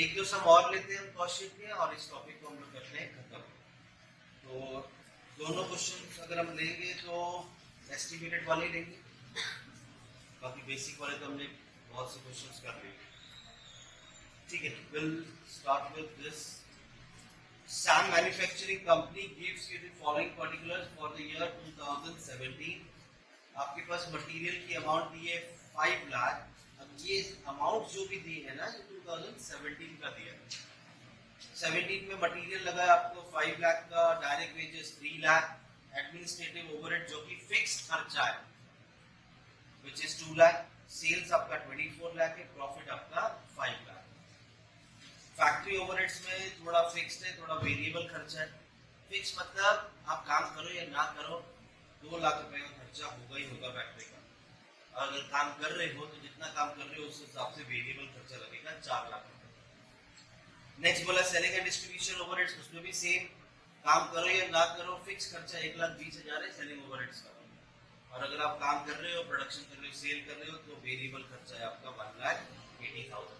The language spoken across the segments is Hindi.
एक दो सम और लेते हैं हम कॉस्ट शीट के और इस टॉपिक को हम लोग करते हैं खत्म। तो दोनों क्वेश्चन अगर हम लेंगे तो एस्टिमेटेड वाले लेंगे, बाकी बेसिक वाले तो हमने बहुत से क्वेश्चंस कर लिए। ठीक है, will start with this. Sam Manufacturing Company gives you the following particulars for the year 2017. आपके पास मटेरियल की अमाउंट दी है 5 लाख। अब ये अमाउंट जो भी दी है ना, ये 2017 का दिया है। 17 में मटेरियल लगा है आपको 5 लाख का, direct wages 3 lakh, administrative overhead जो कि फिक्स्ड खर्चा है विच इज 2 लाख, सेल्स आपका 24 लाख है, प्रॉफिट आपका 5 लाख। फैक्ट्री ओवरहेड्स में थोड़ा फिक्स्ड है, थोड़ा वेरिएबल खर्चा है। फिक्स मतलब आप काम करो या ना करो 2 लाख रुपए का खर्चा होगा ही होगा फैक्ट्री का। अगर काम कर रहे हो तो जितना काम कर रहे हो उस हिसाब से वेरिएबल खर्चा लगेगा 4 लाख रुपए। नेक्स्ट बोला सेलिंग एंड डिस्ट्रीब्यूशन ओवरहेड्स, उसमें भी सेम, काम करो या ना करो फिक्स खर्चा 1,20,000 है सेलिंग ओवरहेड्स का। और अगर आप काम कर रहे हो, प्रोडक्शन कर रहे हो, सेल कर रहे हो तो वेरिएबल खर्चा है आपका 1,80,000।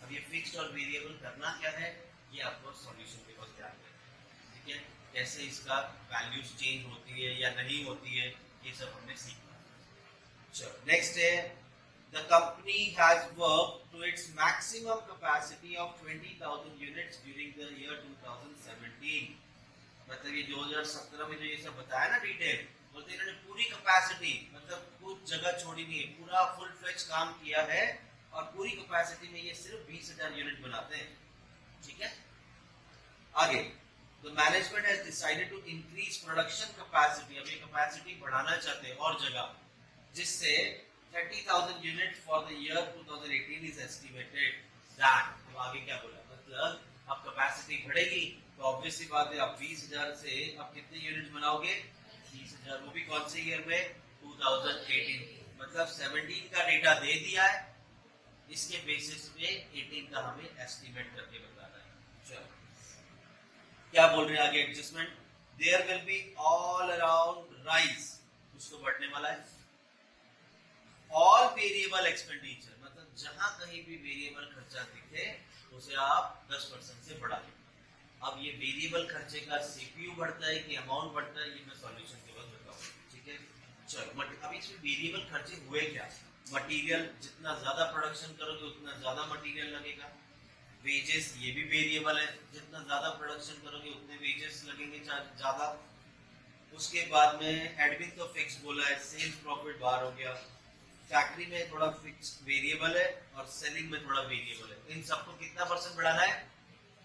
अब ये फिक्स्ड और वेरिएबल करना क्या है ये आपको सॉल्यूशन के वक्त ध्यान रखना। ठीक है, कैसे इसका वैल्यूज चेंज होती है या नहीं होती है ये सब हमने सीखना। चलो नेक्स्ट है, the company has work to its maximum capacity of 20,000 units during the year 2017। मतलब ये 2017 में जो ये सब बताया ना डिटेल, बोलते इन्होंने पूरी कैपेसिटी मतलब कुछ जगह छोड़ी नहीं है, पूरा फुल फ्लेज काम किया है और पूरी कैपेसिटी में ये सिर्फ 20,000 यूनिट बनाते हैं। ठीक है, आगे तो management has decided to increase production capacity. अब ये कैपेसिटी बढ़ाना चाहते हैं और जगह, जिससे 30,000 unit for the year 2018 is estimated that. अब आगे क्या बोला, मतलब अब कैपेसिटी बढ़ेगी तो ऑब्वियस सी बात है आप 20,000 से अब कितने यूनिट बनाओगे 30,000, वो भी कौन से ईयर में 2018। मतलब 17 का डेटा दे दिया है, इसके बेसिस पे 18 का हमें एस्टिमेट करके बताना है। चलो क्या बोल रहे हैं आगे, adjustment, there will be all around rise, कुछ तो बढ़ने वाला है। ऑल वेरिएबल एक्सपेंडिचर, मतलब जहां कहीं भी वेरिएबल खर्चा दिखे उसे आप 10% से बढ़ा लें। अब ये वेरिएबल खर्चे का सीपीयू बढ़ता है कि अमाउंट बढ़ता है ये मैं सॉल्यूशन के बाद बताऊंगा। ठीक है, चलो अब इसमें वेरिएबल खर्चे हुए क्या, मटेरियल जितना ज्यादा प्रोडक्शन करोगे उतना ज्यादा मटेरियल लगेगा। वेजेस ये भी वेरिएबल है, जितना ज्यादा प्रोडक्शन करोगे उतने वेजेस लगेंगे ज्यादा। उसके बाद में एडमिन तो फिक्स बोला है, सेल्स प्रॉफिट बाहर हो गया। फैक्ट्री में थोड़ा फिक्स वेरिएबल है और सेलिंग में थोड़ा वेरिएबल है। इन सबको कितना परसेंट बढ़ाना है,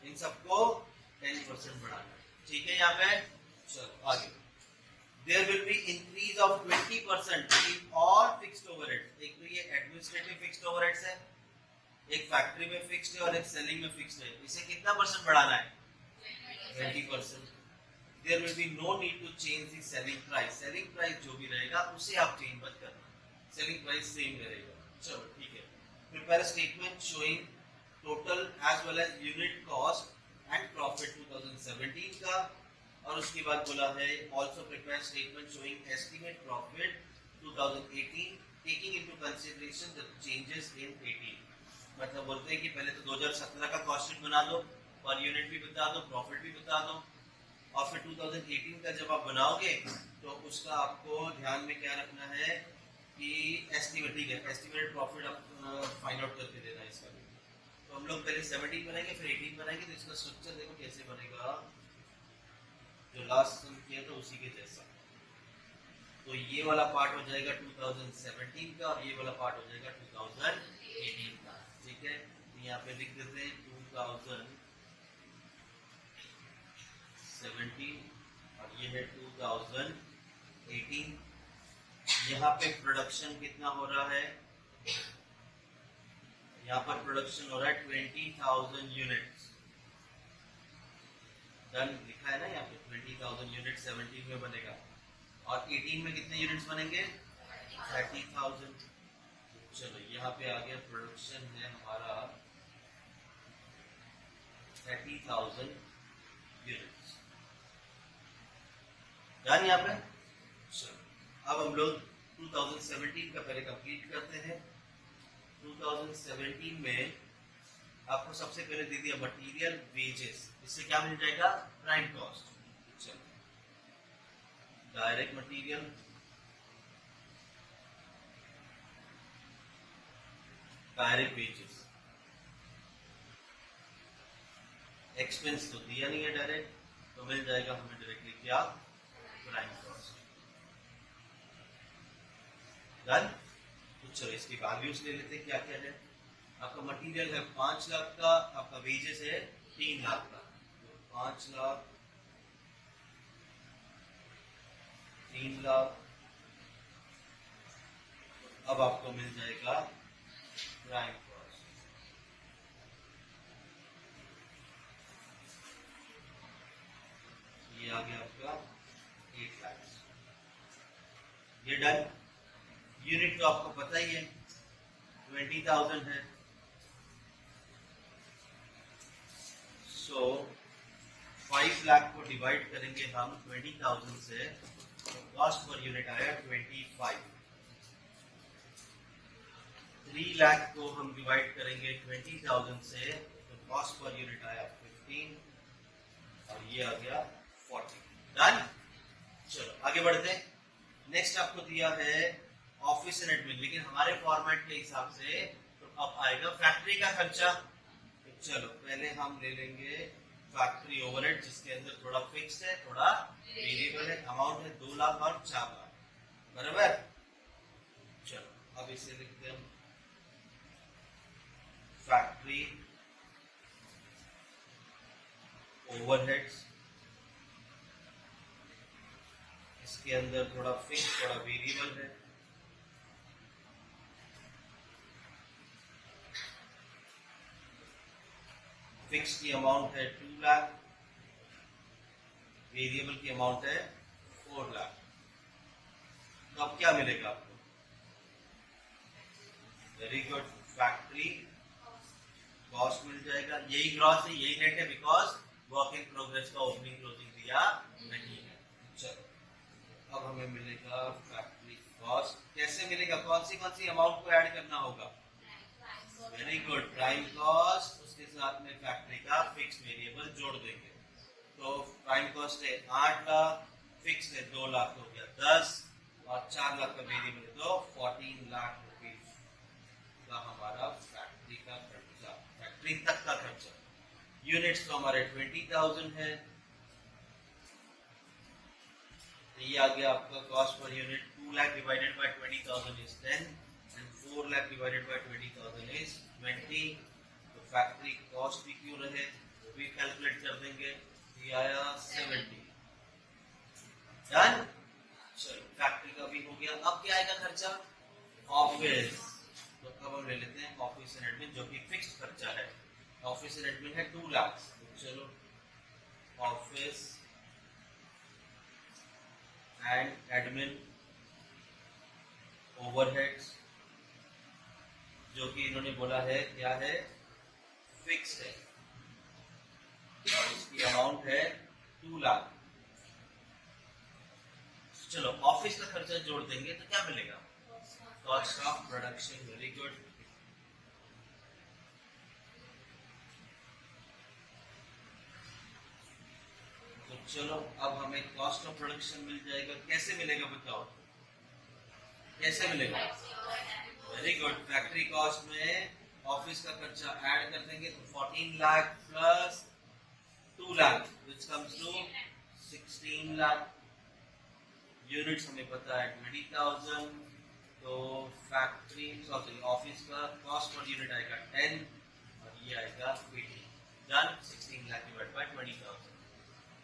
इन सबको 10% बढ़ाना है। ठीक है, यहाँ पे चलो आगे, there will be increase of 20% in all fixed overheads। एक तो ये एडमिनिस्ट्रेटिव फिक्स्ड ओवरहेड्स है, एक फैक्ट्री में फिक्स्ड है और एक सेलिंग में फिक्स्ड है। इसे कितना परसेंट बढ़ाना है 20%। there will be no need to change the selling price। Selling price जो भी रहेगा उसे आप चेंज मत करना, सेलिंग प्राइस सेम रहेगा। चलो ठीक है, prepare a statement showing total as well as unit cost and profit 2017 का। और उसके बाद बोला है also prepare statement showing estimate profit 2018 taking into consideration the changes in 18। मतलब बोलते हैं कि पहले तो 2017 का कॉस्ट शीट बना दो, पर यूनिट भी बता दो, प्रॉफिट भी बता दो, और फिर 2018 का जब आप बनाओगे तो उसका आपको ध्यान में क्या रखना है कि एस्टिमेट, ठीक है, एस्टिमेटेड प्रॉफिट आप फाइंड आउट करके देना है इसका भी। तो हम लोग पहले 17 बनाएंगे फिर 18 बनाएंगे, तो इसका स्ट्रक्चर देखो कैसे बनेगा, जो लास्ट सम किया था उसी के जैसा। तो ये वाला पार्ट हो जाएगा 2017 का और ये वाला पार्ट हो जाएगा 2018 का। ठीक है, तो यहाँ पे लिख देते हैं 2017 और ये है 2018। यहाँ पे प्रोडक्शन कितना हो रहा है, यहाँ पर प्रोडक्शन हो रहा है 20,000 यूनिट्स। डन लिखा है ना यहाँ पे 20,000 यूनिट 17 में बनेगा और 18 में कितने यूनिट्स बनेंगे 30,000। चलो यहाँ पे आ गया, प्रोडक्शन है हमारा 30,000 यूनिट्स। डन यहाँ पे। चलो अब हम लोग 2017 का पहले कंप्लीट करते हैं। 2017 में आपको सबसे पहले दे दिया मटेरियल वेजेस, इससे क्या मिल जाएगा? Prime cost. चलो direct material, direct wages, expense तो दिया नहीं है डायरेक्ट, तो मिल जाएगा हमें डायरेक्टली क्या? Prime cost. डन। तो चलो इसकी वैल्यूज ले लेते हैं, क्या क्या है। आपका मटेरियल है 5 लाख का, आपका वेजेस है 3 लाख का, तो 5 लाख 3 लाख, अब आपको मिल जाएगा प्राइम कॉस्ट। ये आ गया आपका 8 लाख। ये डन। यूनिट तो आपको पता ही है 20,000 है, सो 5 लाख को डिवाइड करेंगे हम 20,000 से, तो कॉस्ट पर यूनिट आया 25। 3 लाख को हम डिवाइड करेंगे 20,000 से, तो कॉस्ट पर यूनिट आया 15, और ये आ गया 40। डन। चलो आगे बढ़ते हैं। नेक्स्ट आपको दिया है ऑफिस एंड एडमिन, लेकिन हमारे फॉर्मेट के हिसाब से तो अब आएगा फैक्ट्री का खर्चा। तो चलो पहले हम ले लेंगे फैक्ट्री ओवरहेड, जिसके अंदर थोड़ा फिक्स्ड है थोड़ा वेरिएबल है। अमाउंट है 2 लाख और 4 लाख, बराबर। चलो अब इसे लिखते हैं फैक्ट्री ओवरहेड्स, इसके अंदर थोड़ा फिक्स थोड़ा वेरिएबल है। फिक्स की अमाउंट है 2 लाख, वेरिएबल की अमाउंट है 4 लाख। तो अब क्या मिलेगा आपको? वेरी गुड, फैक्ट्री कॉस्ट मिल जाएगा। यही ग्रॉस है, यही नेट है, बिकॉज वर्क इन प्रोग्रेस का ओपनिंग क्लोजिंग दिया नहीं है। चलो अब हमें मिलेगा फैक्ट्री कॉस्ट। कैसे मिलेगा? कौन सी अमाउंट को ऐड करना होगा? वेरी गुड, प्राइम कॉस्ट, उसके साथ में फैक्ट्री का फिक्स वेरिएबल जोड़ देंगे। तो प्राइम कॉस्ट है 8 लाख, फिक्स है 2 लाख, हो गया 10, और 4 लाख का वेरिएबल है तो 14 लाख रुपीज का हमारा फैक्ट्री का खर्चा, फैक्ट्री तक का खर्चा। यूनिट्स तो हमारे 20,000 है, तो ये आ गया आपका cost per unit. 2 lakh divided by 20,000 is 10, and 4 lakh divided by 20,000 is 20। तो फैक्ट्री कॉस्ट भी क्यों रहे वो भी कैलकुलेट कर देंगे, ये आया 70। डन। चलो फैक्ट्री का भी हो गया। अब क्या आएगा खर्चा? ऑफिस। तो अब हम ले लेते हैं ऑफिस एंड एडमिन, जो कि फिक्स्ड खर्चा है। ऑफिस एंड एडमिन है 2 लाख। तो चलो ऑफिस एंड एडमिन ओवरहेड्स, जो कि इन्होंने बोला है क्या है? फिक्स है, और इसकी अमाउंट है 2 लाख। चलो ऑफिस का खर्चा जोड़ देंगे तो क्या मिलेगा? Cost of production. Very good. तो चलो अब हमें कॉस्ट ऑफ प्रोडक्शन मिल जाएगा। कैसे मिलेगा बताओ, कैसे मिलेगा? वेरी गुड, फैक्ट्री कॉस्ट में ऑफिस का खर्चा ऐड कर देंगे तो 14 lakh plus 2 lakh which comes to 16 lakh. Units हमें पता है 20,000, तो फैक्ट्री सॉरी ऑफिस का कॉस्ट पर यूनिट आएगा 10 और ये आएगा 80। डन। 16 lakh divide by 20,000।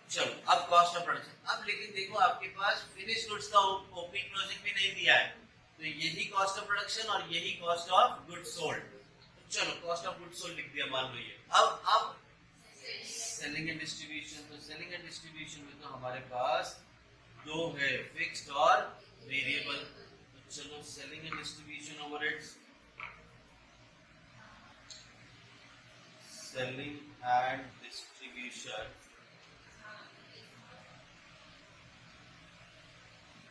चलो अब कॉस्ट ऑफ प्रोडक्शन। अब लेकिन देखो आपके पास फिनिश गुड्स का ओपनिंग क्लोजिंग भी नहीं दिया है, तो यही कॉस्ट ऑफ प्रोडक्शन और यही कॉस्ट ऑफ गुड्स सोल्ड। तो चलो कॉस्ट ऑफ गुड्स सोल्ड लिख दिया मान लो ये। अब सेलिंग एंड डिस्ट्रीब्यूशन। तो सेलिंग एंड डिस्ट्रीब्यूशन में तो हमारे पास दो है, फिक्स्ड और वेरिएबल। तो चलो selling and distribution overheads, selling and distribution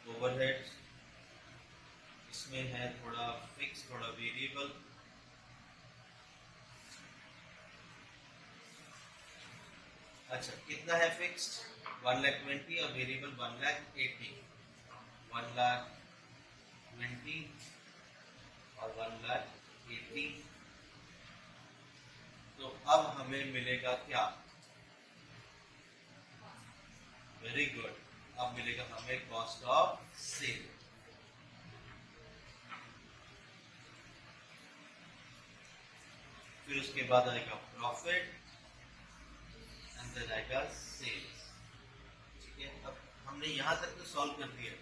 overheads, इसमें है थोड़ा फिक्स थोड़ा वेरिएबल। अच्छा कितना है फिक्स्ड 1,20,000 और वेरिएबल 1,80,000 1,20,000 और 1,80,000 तो अब हमें मिलेगा क्या वेरी गुड अब मिलेगा हमें कॉस्ट ऑफ सेल फिर उसके बाद आएगा प्रॉफिट एंड देन आएगा सेल्स ठीक है अब हमने यहां तक तो सॉल्व कर दिया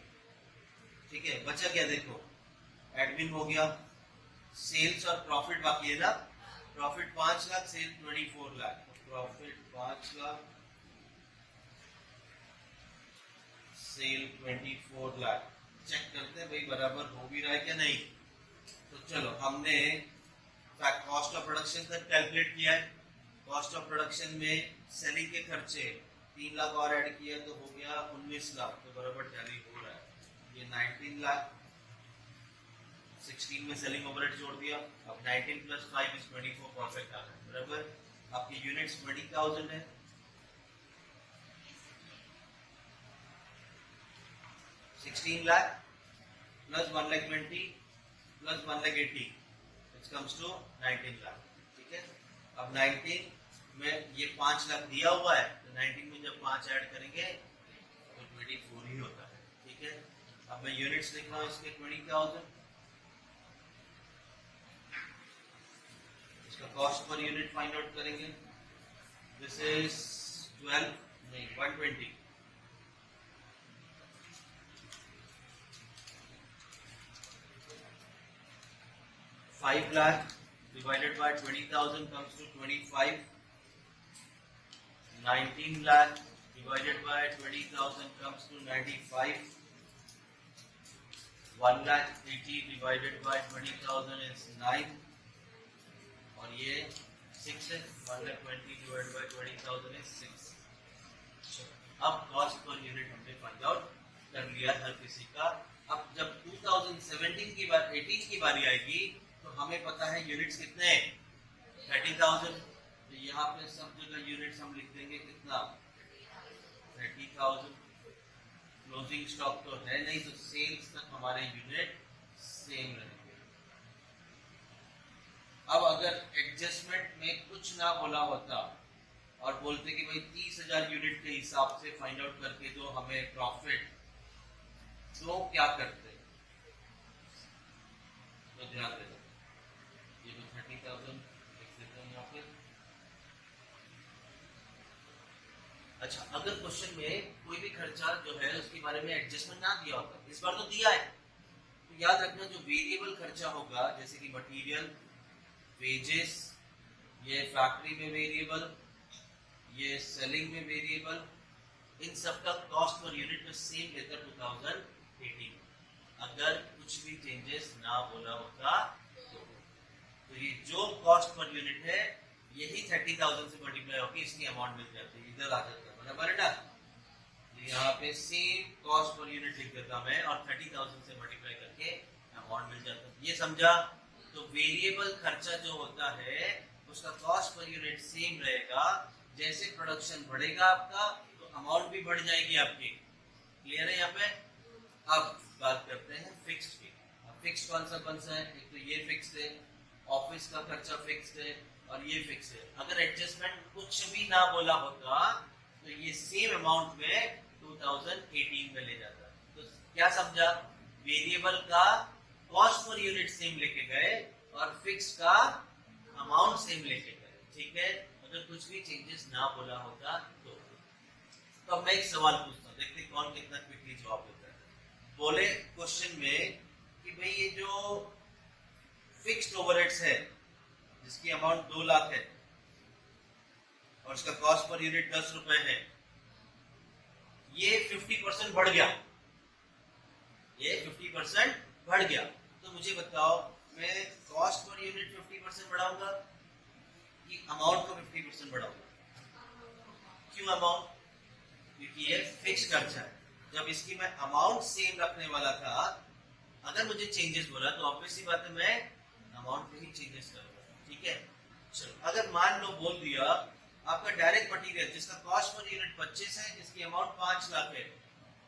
ठीक है बचा क्या देखो एडमिन हो गया सेल्स और प्रॉफिट बाकी है ना profit 5 lakh sale 24 lakh profit 5 lakh sale 24 lakh check करते हैं भाई बराबर हो भी रहा है क्या नहीं तो चलो हमने कॉस्ट ऑफ प्रोडक्शन तक कैलकुलेट किया है कॉस्ट ऑफ प्रोडक्शन में सेलिंग के खर्चे 3 लाख और ऐड किया तो हो गया 19 लाख तो बराबर टैली हो रहा है ये 19 लाख 16 में सेलिंग ओवरहेड जोड़ दिया अब 19 प्लस 5 इज 24 प्रॉफिट आ रहा है बराबर आपकी यूनिट्स 20,000 है 16 lakh plus 1,20,000 plus 1,80,000 which comes to 19 lakh ठीक है अब 19 में ये 5 लाख दिया हुआ है तो 19 में जब 5 ऐड करेंगे तो 24 ही होता है ठीक है अब मैं यूनिट्स लिख रहा हूँ इसके 20,000 इसका cost per unit find out करेंगे दिस इज 12 नहीं 120 5 lakh divided by 20,000 comes to 25. 19 lakh divided by 20,000 comes to 95. 1,80,000 divided by 20,000 is 9. और ये 6 है 1,20,000 divided by 20,000 is 6. अब कॉस्ट पर यूनिट हमने फाइंड आउट कर लिया हर किसी का अब जब 2017 की बार 18 की बारी आएगी तो हमें पता है यूनिट्स कितने 30,000 तो यहाँ पे सब जगह यूनिट्स हम लिख देंगे कितना 30,000 क्लोजिंग स्टॉक तो है नहीं तो सेल्स तक हमारे यूनिट सेम रहेंगे अब अगर एडजस्टमेंट में कुछ ना बोला होता और बोलते कि भाई 30,000 यूनिट के हिसाब से फाइंड आउट करके दो हमें प्रॉफिट तो क्या करते तो ध्यान देना ये तो 30,000 लिख देते हैं यहाँ पे अच्छा अगर क्वेश्चन में कोई भी खर्चा जो है उसके बारे में एडजस्टमेंट ना दिया होता इस बार तो दिया है तो याद रखना जो वेरिएबल खर्चा होगा जैसे कि मटेरियल वेजेस ये फैक्ट्री में वेरिएबल ये सेलिंग में वेरिएबल इन सब का कॉस्ट पर यूनिट में सेम लेता 2018 अगर कुछ भी चेंजेस ना बोला होता तो ये जो कॉस्ट पर यूनिट है यही 30,000 से मल्टीप्लाई होकर इसकी अमाउंट मिल जाती है इधर आ जाता है बराबर है ना यहाँ पे सेम कॉस्ट पर यूनिट लिख देता मैं और 30,000 से मल्टीप्लाई करके अमाउंट मिल जाता है ये समझा तो वेरिएबल खर्चा जो होता है उसका कॉस्ट पर यूनिट सेम रहेगा जैसे प्रोडक्शन बढ़ेगा आपका तो अमाउंट भी बढ़ जाएगी आपकी क्लियर है यहाँ पे अब बात करते हैं फिक्स्ड की फिक्स्ड कौन सा है एक तो ये फिक्स्ड है ऑफिस का खर्चा फिक्स्ड है और ये फिक्स है अगर एडजस्टमेंट कुछ भी ना बोला होता तो ये सेम अमाउंट में 2018 में ले जाता तो क्या समझा वेरिएबल का कॉस्ट पर यूनिट सेम लेके गए और फिक्स का अमाउंट सेम लेके गए ठीक है अगर कुछ भी चेंजेस ना बोला होता तो अब मैं एक सवाल पूछता हूँ देखते कौन कितना क्विकली जवाब देता है बोले क्वेश्चन में कि भाई ये जो फिक्स्ड ओवरहेड्स है जिसकी अमाउंट 2 लाख है और उसका कॉस्ट पर यूनिट 10 रुपए है ये 50% बढ़ गया ये 50% बढ़ गया तो मुझे बताओ मैं कॉस्ट पर यूनिट 50% बढ़ाऊंगा कि अमाउंट को 50% बढ़ाऊंगा क्यों अमाउंट क्योंकि ये फिक्स खर्चा है जब इसकी मैं अमाउंट सेम रखने वाला था अगर मुझे चेंजेस बोला तो ऑब्वियसली बात है मैं अमाउंट में ही चेंजेस करूंगा ठीक है चलो अगर मान लो बोल दिया आपका डायरेक्ट मटेरियल जिसका कॉस्ट पर यूनिट 25 है, जिसकी अमाउंट 5 लाख है।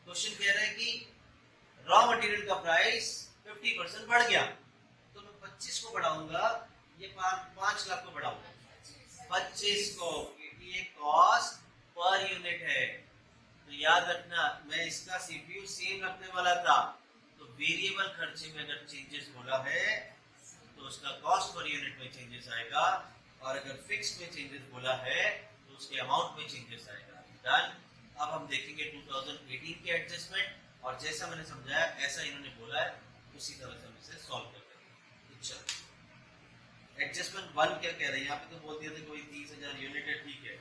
क्वेश्चन कह रहा है कि रॉ मटेरियल का प्राइस 50% बढ़ गया, तो मैं 25 को बढ़ाऊंगा, ये 5 लाख को बढ़ाऊंगा 25 को, क्योंकि ये कॉस्ट पर यूनिट है। तो याद रखना, मैं इसका सीपीयू सेम रखने वाला था, तो वेरिएबल खर्चे में अगर चेंजेस बोला है तो उसका कॉस्ट पर यूनिट में चेंजेस आएगा, और अगर फिक्स में चेंजेस बोला है तो उसके अमाउंट में चेंजेस आएगा। डन। अब हम देखेंगे 2018 के एडजस्टमेंट, और जैसा मैंने समझाया ऐसा इन्होंने बोला है, उसी तरह से हम इसे सॉल्व कर लेंगे। चलो एडजस्टमेंट 1 क्या कह रहे हैं, यहाँ पे तो बोल दिया था कोई 30,000 यूनिट है, ठीक है।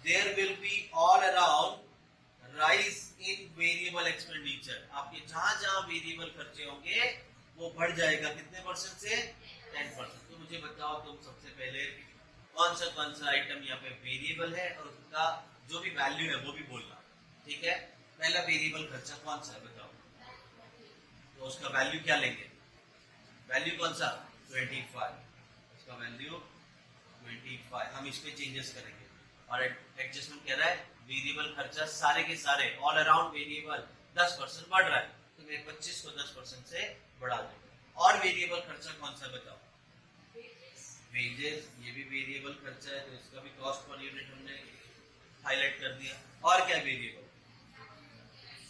There will be all around rise in variable expenditure, आपके जहां जहां वेरिएबल खर्चे होंगे वो बढ़ जाएगा, कितने परसेंट से? 10%। तो मुझे बताओ तुम सबसे पहले कौन सा आइटम यहाँ पे वेरिएबल है, और उसका जो भी वैल्यू है वो भी बोलना, ठीक है। पहला वेरिएबल खर्चा कौन सा है बताओ, तो उसका वैल्यू क्या लेंगे? वैल्यू कौन सा? 25, उसका वैल्यू 25। हम इसमें चेंजेस करेंगे, और एडजस्टमेंट कह रहा है वेरिएबल खर्चा सारे के सारे ऑल अराउंड वेरिएबल 10% बढ़ रहा है, तो मैं 25 को 10% से बढ़ा दूंगा। और वेरिएबल खर्चा कौन सा बताओ? वेजेस, ये भी वेरिएबल खर्चा है, तो इसका भी कॉस्ट पर यूनिट हमने हाईलाइट कर दिया। और क्या वेरिएबल?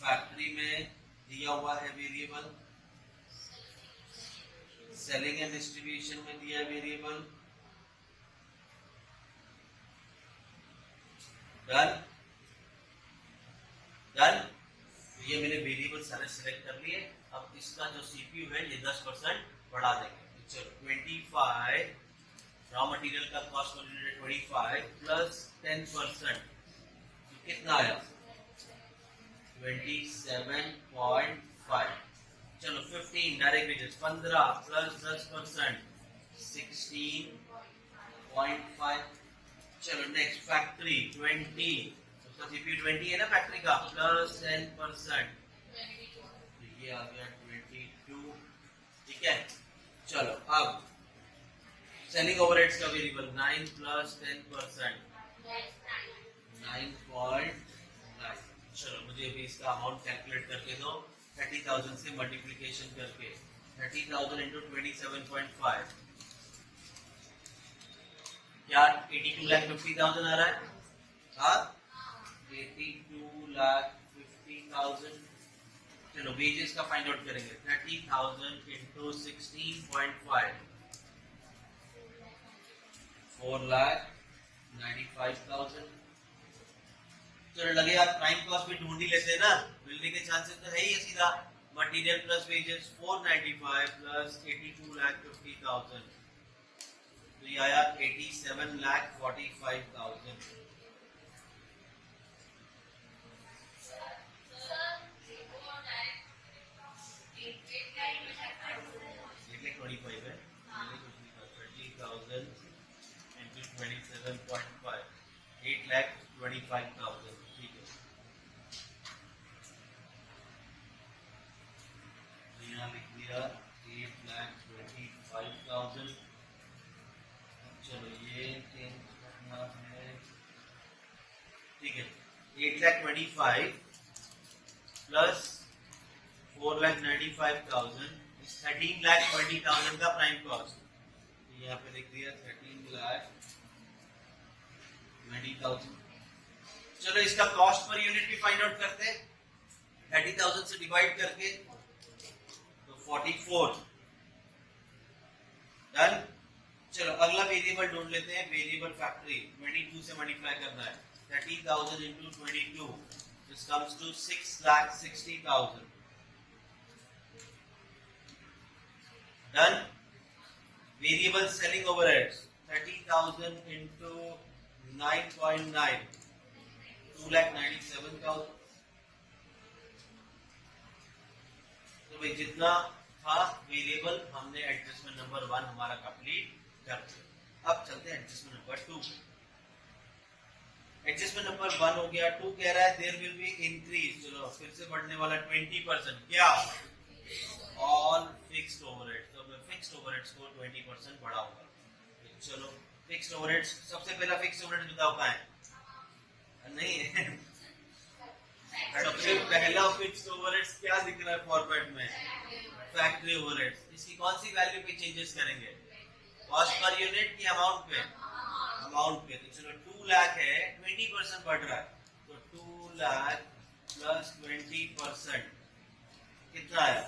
फैक्ट्री में दिया हुआ है वेरिएबल, सेलिंग एंड डिस्ट्रीब्यूशन में दिया है वेरिएबल। Done done. तो ये मैंने वेरिएबल सारे सिलेक्ट कर लिए। अब इसका जो सीपीयू है ये 10% बढ़ा देंगे। चलो 25 रॉ मटेरियल का कॉस्ट पर यूनिट 25 प्लस 10%, तो कितना आया? 27.5। चलो 15 डायरेक्ट वेजेस 15 प्लस 10% 16.5। चलो नेक्स्ट फैक्ट्री 20, उसका सीपीयू 20 है ना फैक्ट्री का, प्लस 10%, तो ये आ गया 22। ठीक है। चलो अब सेलिंग ओवरहेड्स का वेरिएबल 9 प्लस 10% 9.9। चलो मुझे अभी इसका अमाउंट कैलकुलेट करके दो, 30,000 से मल्टीप्लिकेशन करके 30,000 इंटू 27.5, क्या 82,50,000 आ रहा है? हाँ 82,50,000। चलो वेजेस का फाइंड आउट करेंगे, 30,000 इंटू 16.5 4,95,000। चलो लगे आप प्राइम कॉस्ट भी ढूंढ ही लेते हैं ना, मिलने के चांसेस तो है ही है सीधा। मटेरियल प्लस वेजेस 495 प्लस 82,50,000, तो ये आया 87,45,000। इंटू 27.5 8,25,000। ठीक है, यहाँ लिख दिया 8,25,000। चलो ये चेंज करना है, ठीक है। 8,25,000 प्लस 4,95,000 13,20,000 का प्राइम कॉस्ट, यहाँ पे लिख दिया 13,20,000। चलो इसका कॉस्ट पर यूनिट भी फाइंड आउट करते हैं, 30,000 से डिवाइड करके तो 44। डन। चलो अगला वेरिएबल ढूंढ लेते हैं, वेरिएबल फैक्ट्री 22 से मल्टीप्लाई करना है, 30,000 into 22 this comes to 6,60,000। Done. Variable selling overheads 30,000 into 9.9 2,97,000। तो भाई जितना था वेरिएबल हमने एडजस्टमेंट नंबर 1 हमारा कंप्लीट कर दिया। अब चलते हैं एडजस्टमेंट नंबर 2। एडजस्टमेंट नंबर 1 हो गया। 2 कह रहा है देयर विल बी इंक्रीज, चलो फिर से बढ़ने वाला 20%, क्या? ऑल फिक्स्ड ओवरहेड्स, तो मैं फिक्स्ड ओवरहेड्स को 20% बढ़ाऊंगा। चलो फिक्स्ड ओवरहेड्स, सबसे पहला फिक्स्ड ओवरहेड बताओ कहाँ है? नहीं सबसे पहला फिक्स्ड ओवरहेड्स क्या दिख रहा है फॉर्मेट में? Factory overheads. इसकी कौन सी वैल्यू पे चेंजेस करेंगे? कॉस्ट पर यूनिट की अमाउंट पे? अमाउंट पे। तो चलो 2 लाख है, 20% बढ़ रहा है, तो 2 लाख प्लस 20% कितना आया?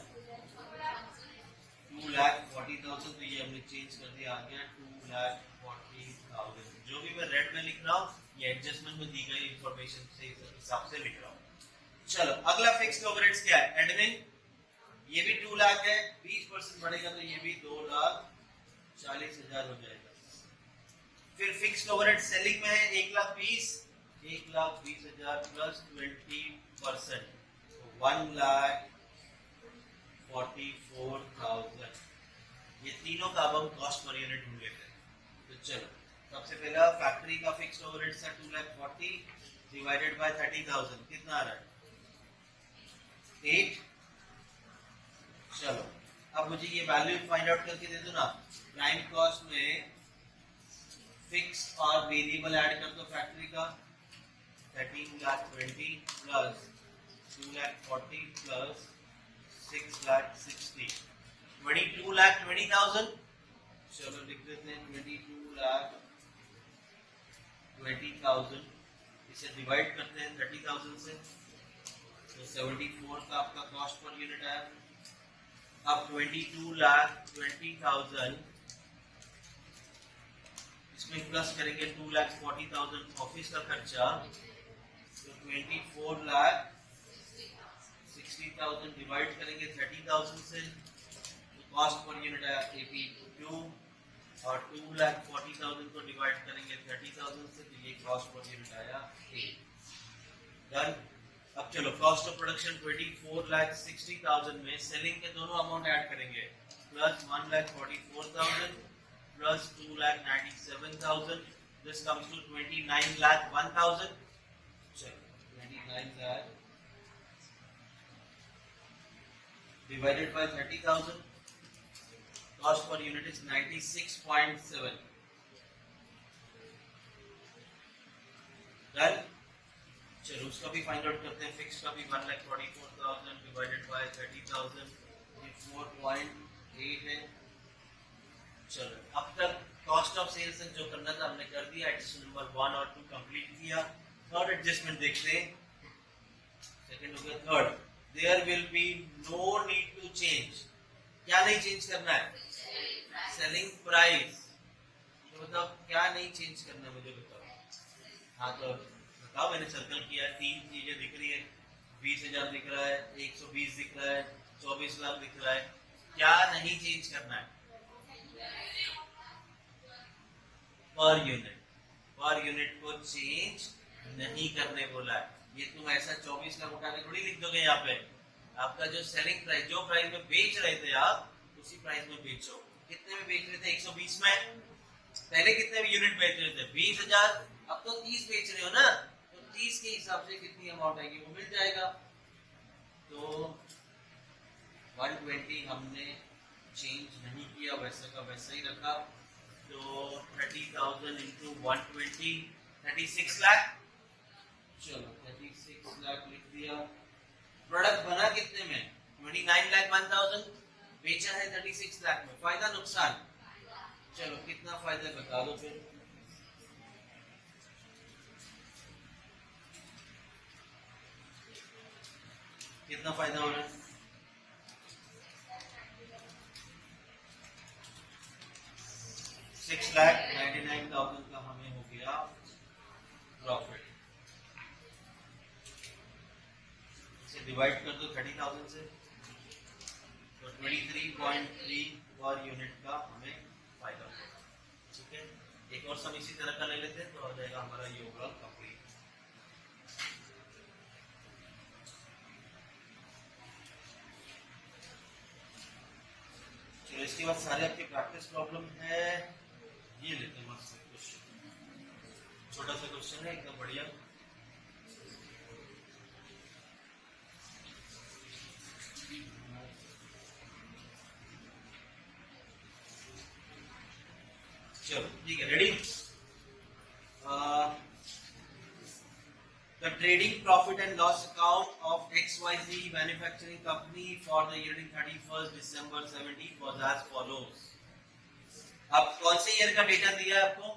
2,40,000। तो ये हमने चेंज कर दिया, आ गया 2,40,000। जो भी मैं रेड में लिख रहा हूँ ये एडजस्टमेंट में दी गई इंफॉर्मेशन से हिसाब से लिख रहा हूँ। चलो अगला फिक्स्ड ओवरहेड्स क्या है? एडमिन, ये भी 2 लाख है, 20% बढ़ेगा तो ये भी 2,40,000 हो जाएगा। फिर फिक्स्ड ओवरहेड सेलिंग में है 1,20,000 प्लस 20%, 1,44,000। ये तीनों का अब हम कॉस्ट पर यूनिट ढूंढ लेते हैं। तो चलो सबसे पहला फैक्ट्री का फिक्स्ड ओवरहेड था 2,40,000 डिवाइडेड बाय 30,000, कितना आ रहा है? 8। चलो अब मुझे ये वैल्यू फाइंड आउट करके दे दो ना। प्राइम कॉस्ट में फिक्स और वेरिएबल ऐड कर दो फैक्ट्री का, 13,20,000 प्लस 2,40,000 प्लस 6,60,000, 22,20,000। चलो लिख देते हैं 22,20,000। इसे डिवाइड करते हैं 30,000 से, तो 74 का आपका कॉस्ट पर यूनिट आया। अब 22,20,000 इसमें प्लस करेंगे 2,40,000 ऑफिस का खर्चा, तो 24,60,000 डिवाइड करेंगे 30,000 से, तो कॉस्ट पर यूनिट आया 82। और 2,40,000 को डिवाइड करेंगे 30,000 से, तो ये कॉस्ट पर यूनिट आया 8। डन। अब चलो कॉस्ट ऑफ प्रोडक्शन 24,60,000 में सेलिंग के दोनों अमाउंट ऐड करेंगे, plus 1,44,000 plus 2,97,000, this comes to 29,01,000। चलो 29,00,000 divided by 30,000, cost per unit is 96.7। Done. चलो उसका भी फाइंड आउट करते हैं। फिक्स का भी 1,44,000 डिवाइडेड बाय 30,000, ये 4.8 है। चलो अब तक कॉस्ट ऑफ सेल्स जो करना था हमने कर दिया, एडिशन नंबर 1 और 2 कंप्लीट किया। थर्ड एडजस्टमेंट देखते हैं, सेकंड हो गया third. There will be no need to change. क्या नहीं चेंज करना है? Selling price. तो बताओ क्या नहीं चेंज करना है, मुझे बताओ। हाँ तो बताओ, मैंने सर्कल किया है, 3 चीजें दिख रही है, 20,000 दिख रहा है, 120 दिख रहा है, 24 लाख दिख रहा है। क्या नहीं चेंज करना है? Per unit. पर यूनिट को चेंज नहीं करने बोला है। ये तुम ऐसा 24 लाख उठा के थोड़ी लिख दोगे यहाँ पे। आपका जो सेलिंग प्राइस, जो प्राइस में बेच रहे थे आप, उसी प्राइस में बेचो। कितने में बेच रहे थे? 120 में। पहले कितने में यूनिट बेच रहे थे? 20,000। अब तो 30 बेच रहे हो ना, तो 30 के हिसाब से कितनी अमाउंट आएगी वो मिल जाएगा। तो 120 हमने चेंज नहीं किया, वैसे का वैसा ही रखा। तो 30,000 इंटू 120, 36 लाख। चलो 36 लाख लिख दिया। प्रोडक्ट बना कितने में? 29,01,000। बेचा है 36 लाख में। फायदा नुकसान? चलो कितना फायदा बता दो फिर। कितना फायदा हो रहा है? 6,99,000 का हमें हो गया प्रॉफिट। इसे डिवाइड कर दो 30,000 से, तो 23.3 पर यूनिट का हमें फायदा होगा। ठीक है, एक और सम इसी तरह का ले लेते हैं तो हो जाएगा हमारा ये ओवरऑल कंप्लीट। चलो इसके बाद सारे आपके प्रैक्टिस प्रॉब्लम है। ये लेते हैं मस्त क्वेश्चन, छोटा सा क्वेश्चन है एकदम बढ़िया। चलो ठीक है, ready. The trading profit and loss account of XYZ manufacturing company for the year ending 31st December 17 was as follows. अब कौन से ईयर का डेटा दिया है आपको?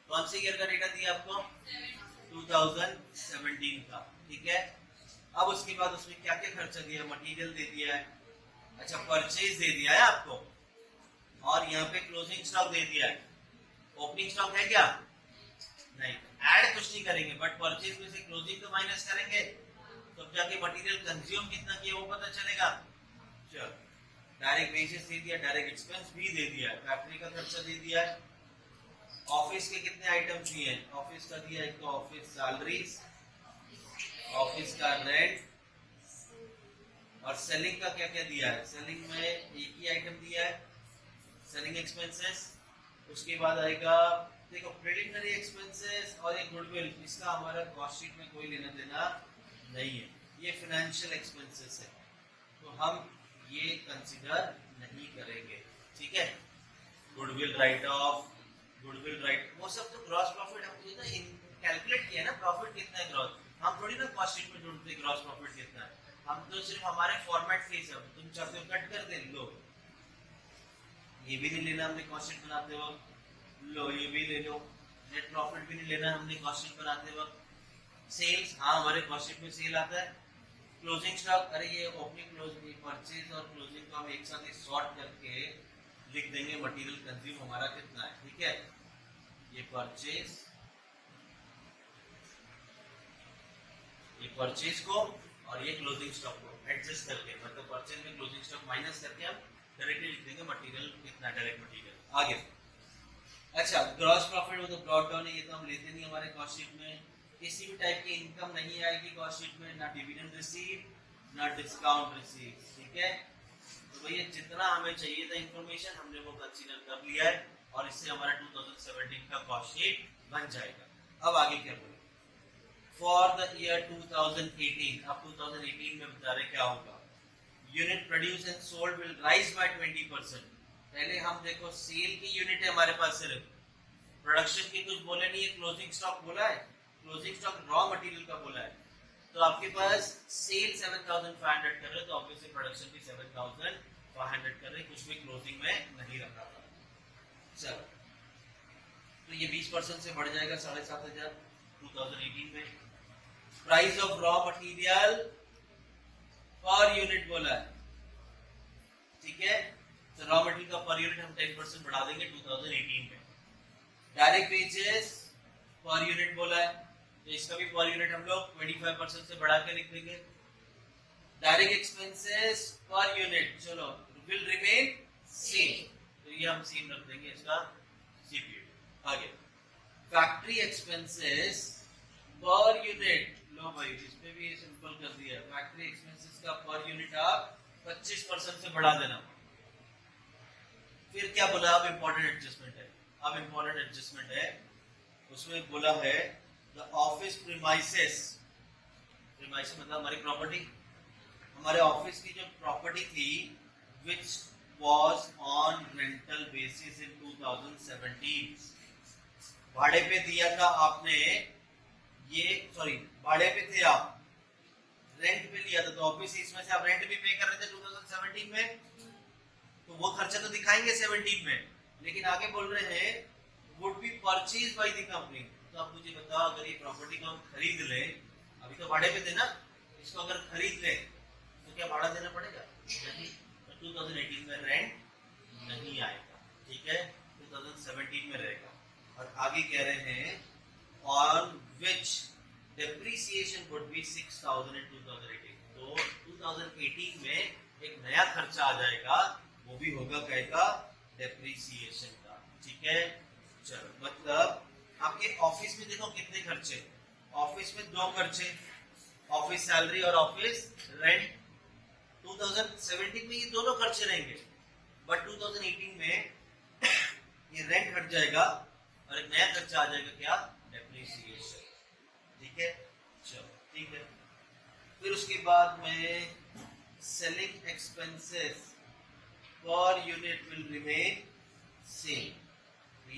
कौन से ईयर का डेटा दिया आपको? 2017 का, ठीक है। अब उसके बाद उसमें क्या क्या खर्चा दिया? मटेरियल दे दिया है, अच्छा परचेज दे दिया है आपको, और यहाँ पे क्लोजिंग स्टॉक दे दिया है। ओपनिंग स्टॉक है क्या? नहीं, ऐड कुछ नहीं करेंगे, बट परचेज में से क्लोजिंग तो माइनस करेंगे, तब जाके मटेरियल कंज्यूम कितना किया वो पता चलेगा। चलो, डायरेक्ट वेजेस दे दिया, डायरेक्ट एक्सपेंस भी दे दिया, फैक्ट्री का खर्चा दे दिया है। ऑफिस के कितने आइटम चाहिए? ऑफिस का दिया एक तो ऑफिस सैलरीज, ऑफिस का रेंट, और सेलिंग का क्या क्या दिया है? सेलिंग में एक ही आइटम दिया है, सेलिंग एक्सपेंसेस। उसके बाद आएगा देखो प्रिलिमिनरी एक्सपेंसेस और एक गुडविल, इसका हमारा कॉस्ट शीट में कोई लेना देना नहीं है, ये फाइनेंशियल एक्सपेंसेस है, तो हम ये कंसीडर नहीं करेंगे, ठीक है। Goodwill right of, goodwill right, वो सब तो ग्रॉस प्रॉफिट हमको ना कैलकुलेट किया ना, प्रॉफिट कितना है ग्रॉस, हम थोड़ी ना कॉस्ट शीट में ढूंढते ग्रॉस प्रॉफिट कितना है, हम तो सिर्फ हमारे फॉर्मेट के हिसाब, तुम चाहते हो कट कर दे लो, ये भी नहीं लेना हमने कॉस्ट शीट बनाते वक्त, लो ये भी ले लो, नेट प्रॉफिट भी नहीं लेना हमने कॉस्ट शीट बनाते वक्त। सेल्स, हाँ हमारे कॉस्ट शीट में सेल आता है। क्लोजिंग स्टॉक, अरे ये ओपनिंग क्लोजिंग परचेज और क्लोजिंग को हम एक साथ ही सॉर्ट करके लिख देंगे, मटेरियल कंज्यूम हमारा कितना है, ठीक है। ये परचेज को और ये क्लोजिंग स्टॉक को एडजस्ट करके, मतलब परचेज में क्लोजिंग स्टॉक माइनस करके हम डायरेक्टली लिख देंगे मटेरियल कितना, डायरेक्ट मटेरियल। आगे अच्छा, ग्रॉस प्रॉफिट वो तो ब्रॉट डाउन है, ये तो हम लेते नहीं हमारे कॉस्ट शीट में। किसी भी टाइप की इनकम नहीं आएगी कॉस्ट शीट में, ना डिविडेंड रिसीव ना डिस्काउंट रिसीव, ठीक है। तो भैया जितना हमें चाहिए था इंफॉर्मेशन हमने वो कंसीडर कर लिया है, और इससे हमारा 2017 का कॉस्ट शीट बन जाएगा। अब आगे क्या बोले? फॉर द ईयर 2018, अब 2018 में बता रहे क्या होगा। Unit produce and sold will rise by 20%। पहले हम देखो सेल की यूनिट है हमारे पास, सिर्फ प्रोडक्शन की कुछ बोले नहीं है, क्लोजिंग स्टॉक बोला है, क्लोजिंग स्टॉक रॉ मटेरियल का बोला है, तो आपके पास सेल 7500 कर रहे, तो ऑब्वियसली प्रोडक्शन भी 7500 कर रहे, कुछ भी क्लोजिंग में नहीं रखा था। चलो, तो ये 20% से बढ़ जाएगा 7500 2018 में। Price of raw material per unit बोला है, ठीक है, तो रॉ मटेरियल का पर यूनिट हम 10% बढ़ा देंगे 2018 में। डायरेक्ट वेजेस पर यूनिट बोला है, तो इसका भी पर यूनिट हम लोग 25% से बढ़ा के लिख देंगे। डायरेक्ट एक्सपेंसेस पर यूनिट चलो विल रिमेन सेम, तो ये हम सेम रख देंगे इसका सीपीयू। आगे फैक्ट्री एक्सपेंसेस पर यूनिट, लो भाई इसमें भी सिंपल कर दिया, फैक्ट्री एक्सपेंसेस का पर यूनिट आप 25% से बढ़ा देना। फिर क्या बोला? अब इंपॉर्टेंट एडजस्टमेंट है, अब इंपॉर्टेंट एडजस्टमेंट है, उसमें बोला है द ऑफिस प्रीमाइसेस, प्रीमाइसेस मतलब हमारी प्रॉपर्टी, हमारे ऑफिस की जो प्रॉपर्टी थी which was on rental basis in 2017, भाड़े पे दिया था आपने, ये सॉरी भाड़े पे थे आप, रेंट पे लिया था, तो ऑब्वियसली इसमें से आप रेंट भी पे कर रहे थे 2017 में, तो वो खर्चा तो दिखाएंगे 17 में, लेकिन आगे बोल रहे हैं would be purchase by the company. तो आप मुझे बताओ, अगर ये प्रॉपर्टी को हम खरीद लें, अभी तो भाड़े पे थे ना, इसको अगर खरीद लें तो क्या भाड़ा देना पड़ेगा? नहीं, तो 2018 में रेंट नहीं आएगा, ठीक है, 2017 में रहेगा। और आगे कह रहे हैं on which depreciation would be 6000 इन 2018, तो 2018 में एक नया खर्चा आ जाएगा, वो भी होगा कहेगा डेप्रिसिएशन का, ठीक है। चलो, मतलब आपके ऑफिस में देखो कितने खर्चे, ऑफिस में दो खर्चे, ऑफिस सैलरी और ऑफिस रेंट। 2017 में ये दोनों खर्चे रहेंगे, बट 2018 में ये रेंट हट जाएगा और एक नया खर्चा आ जाएगा, क्या? डेप्रिसिएशन, ठीक है। चलो ठीक है, फिर उसके बाद में selling expenses per unit will remain same,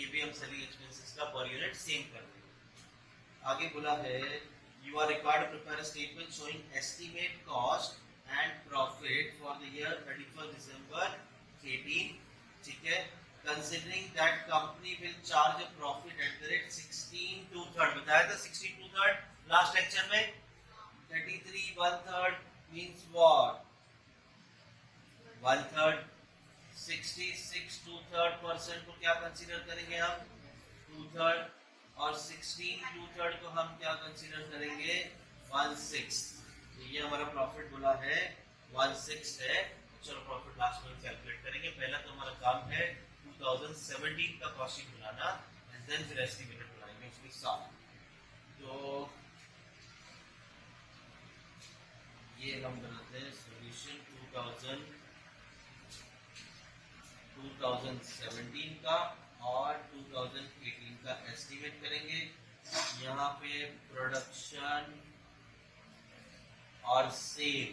ये भी हम सेलिंग एक्सपेंसेस का पर यूनिट सेम कर देंगे। आगे बोला है you are required to prepare a statement showing estimate cost and profit for the year 31 December 18, ठीक है, considering that company will charge a profit at the rate 16 2/3, बताया था 16 2/3 लास्ट लेक्चर में। 33 1/3 मींस व्हाट 1/3, 66 2/3% को क्या कंसीडर करेंगे हम 2/3, और 16 2/3 को हम क्या कंसीडर करेंगे 1/6। तो ये हमारा प्रॉफिट बोला है 1/6 है। चलो प्रॉफिट लास्ट में कैलकुलेट करेंगे। पहला तो हमारा काम है 2017 का कॉस्टिंग बनाना एंड देन फिर एस्टिमेटेड बनाएंगे उसके साथ। तो ये हम बनाते हैं सॉल्यूशन 2017 का और 2018 का एस्टिमेट करेंगे। यहाँ पे प्रोडक्शन और सेल,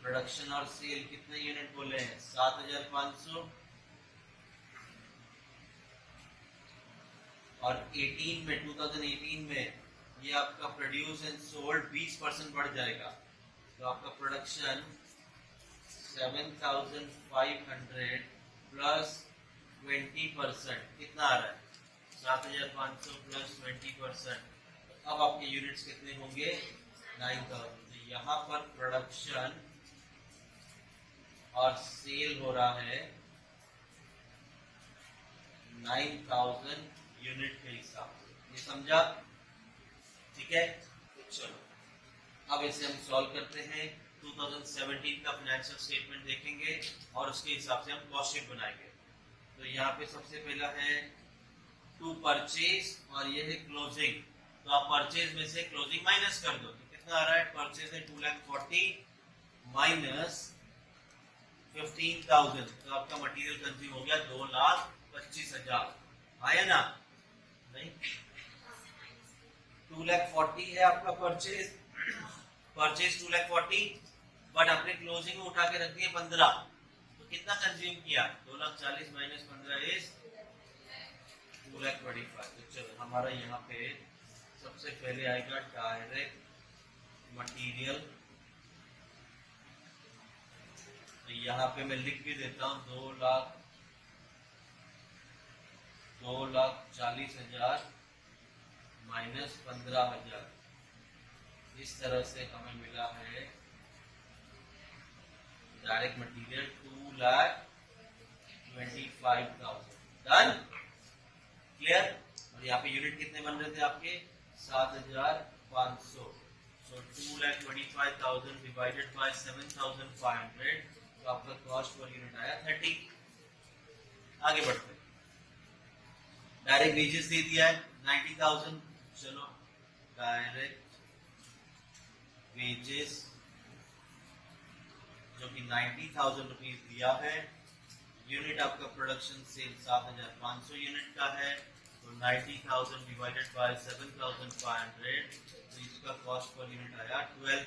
प्रोडक्शन और सेल कितने यूनिट बोले हैं 7500, और 2018 में ये आपका प्रोड्यूस एंड सोल्ड 20% बढ़ जाएगा। तो आपका प्रोडक्शन 7500 प्लस 20% कितना आ रहा है 7500 प्लस 20%। अब आपके यूनिट्स कितने होंगे 9000। तो यहाँ पर प्रोडक्शन और सेल हो रहा है 9000 यूनिट के हिसाब से, ये समझा, ठीक है। तो चलो अब इसे हम सॉल्व करते हैं। 2017 का फाइनेंशियल स्टेटमेंट देखेंगे और उसके हिसाब से हम कॉस्ट शीट बनाएंगे। तो यहाँ पे सबसे पहला है टू परचेज और ये है क्लोजिंग। तो आप परचेज में से क्लोजिंग माइनस कर दो, तो कितना आ रहा है परचेज है 2,40,000 माइनस 15,000, तो आपका मटेरियल कंज्यूम हो गया 2,25,000, आया ना, नहीं 2,40,000 है आपका परचेज, परचेज 2,40,000, बट आपने क्लोजिंग में उठा के रख दिए 15, तो कितना कंज्यूम किया 2,40,000 माइनस 15 इज 2,25,000। तो चलो हमारा यहाँ पे सबसे पहले आएगा डायरेक्ट मटेरियल। तो यहाँ पे मैं लिख भी देता हूँ 2,40,000 माइनस 15,000, इस तरह से हमें मिला है डायरेक्ट मटेरियल 2,25,000। Done, clear. और यहाँ पे यूनिट कितने बन रहे थे आपके 7,500। सो 2,25,000 डिवाइडेड बाय 7,500, तो आपका कॉस्ट पर यूनिट आया 30। आगे बढ़ते हैं, डायरेक्ट वेजेस दे दिया है 90,000। चलो डायरेक्ट वेजेस जो कि 90,000 रुपीज दिया है। यूनिट आपका प्रोडक्शन सेल 7,500 यूनिट का है, तो 90,000 डिवाइडेड बाय 7,500, तो इसका कॉस्ट पर यूनिट आया 12।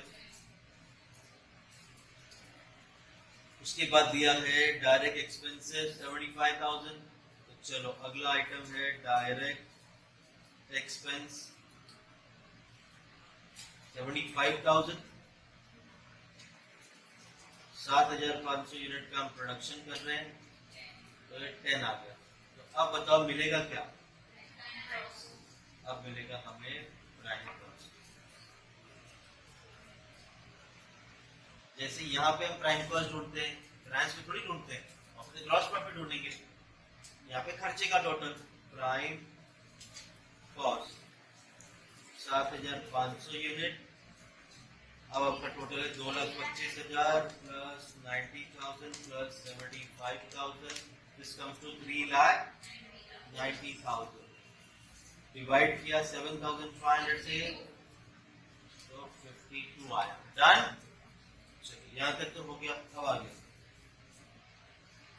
उसके बाद दिया है डायरेक्ट एक्सपेंसेस 75,000। तो चलो अगला आइटम है डायरेक्ट एक्सपेंस 75,000, 7,500 यूनिट का हम प्रोडक्शन कर रहे हैं, तो ये 10 आ गया। तो अब बताओ मिलेगा क्या, अब मिलेगा हमें प्राइम कॉस्ट। जैसे यहाँ पे हम प्राइम कॉस्ट ढूंढते हैं, ब्रांच में थोड़ी ढूंढते हैं, अपने ग्रॉस प्रॉफिट ढूंढेंगे। यहाँ पे खर्चे का टोटल प्राइम कॉस्ट 7,500 यूनिट। अब आपका टोटल है 2,25,000 plus 90,000 plus 75,000, this comes to 3,90,000। Divide किया 7,500 से, तो 52 आया। डन, चलिए यहाँ तक तो हो गया। अब आगे